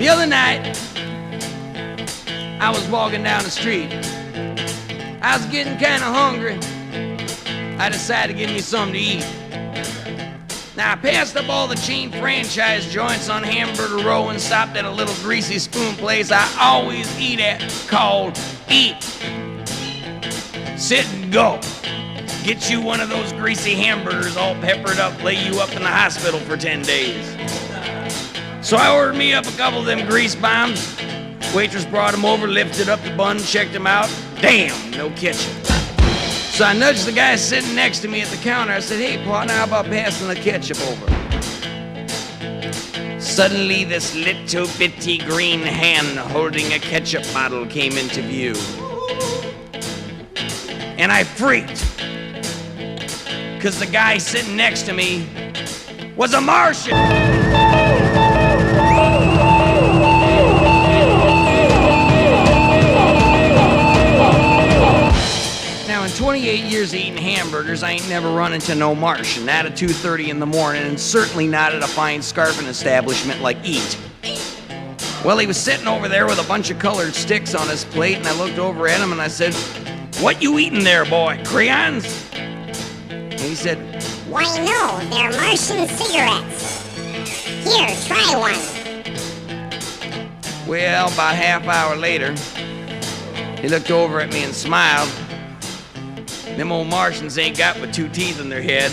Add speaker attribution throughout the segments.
Speaker 1: The other night, I was walking down the street. I was getting kind of hungry. I decided to get me something to eat. Now, I passed up all the chain franchise joints on Hamburger Row and stopped at a little greasy spoon place I always eat at called Eat, Sit, and Go. Get you one of those greasy hamburgers all peppered up, lay you up in the hospital for 10 days. So I ordered me up a couple of them grease bombs. Waitress brought them over, lifted up the bun, checked them out. Damn, no ketchup. So I nudged the guy sitting next to me at the counter. I said, hey, partner, how about passing the ketchup over? Suddenly, this little bitty green hand holding a ketchup bottle came into view. And I freaked, because the guy sitting next to me was a Martian. Now, in 28 years of eating hamburgers, I ain't never run into no Martian, not at 2:30 in the morning, and certainly not at a fine scarfing establishment like Eat. Well, he was sitting over there with a bunch of colored sticks on his plate, and I looked over at him and I said, what you eating there, boy? Crayons? And he said,
Speaker 2: why no, they're Martian cigarettes. Here, try one.
Speaker 1: Well, about a half hour later, he looked over at me and smiled. Them old Martians ain't got but 2 teeth in their head.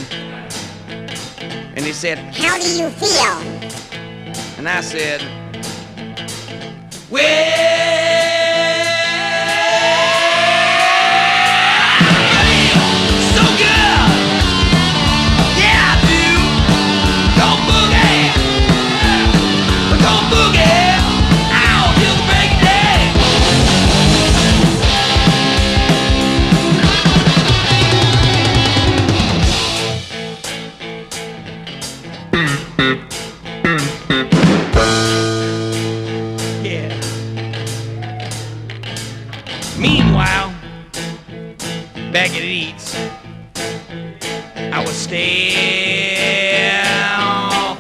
Speaker 1: And he said,
Speaker 2: how do you feel?
Speaker 1: And I said, well, so good. Yeah, I do. Go boogie. Go boogie. Ow, till the break of day. Yeah. Meanwhile, back at Eats, I was still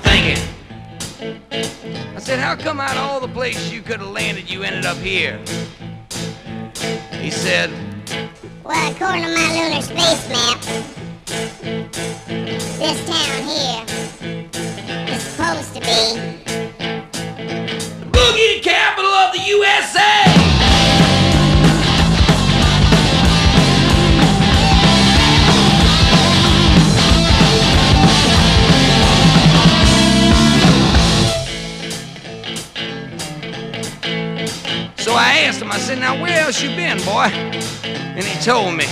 Speaker 1: thinking. I said, how come out of all the places you could have landed, you ended up here? He said,
Speaker 2: well, according to my lunar space map, this town here is supposed to be
Speaker 1: the boogie capital of the USA! So I asked him, I said, now where else you been, boy? And he told me.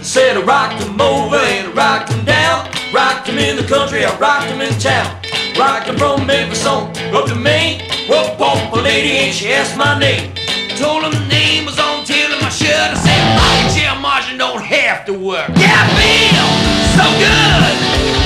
Speaker 3: Said I rocked him over and I rocked him down. Rocked him in the country, I rocked him in town. Rocked him from Memphis on up to Maine. Well, poor lady and she asked my name.
Speaker 1: Told him the name was on tail of my shirt. I said, rocket chair Martian don't have to work. Yeah, I feel so good.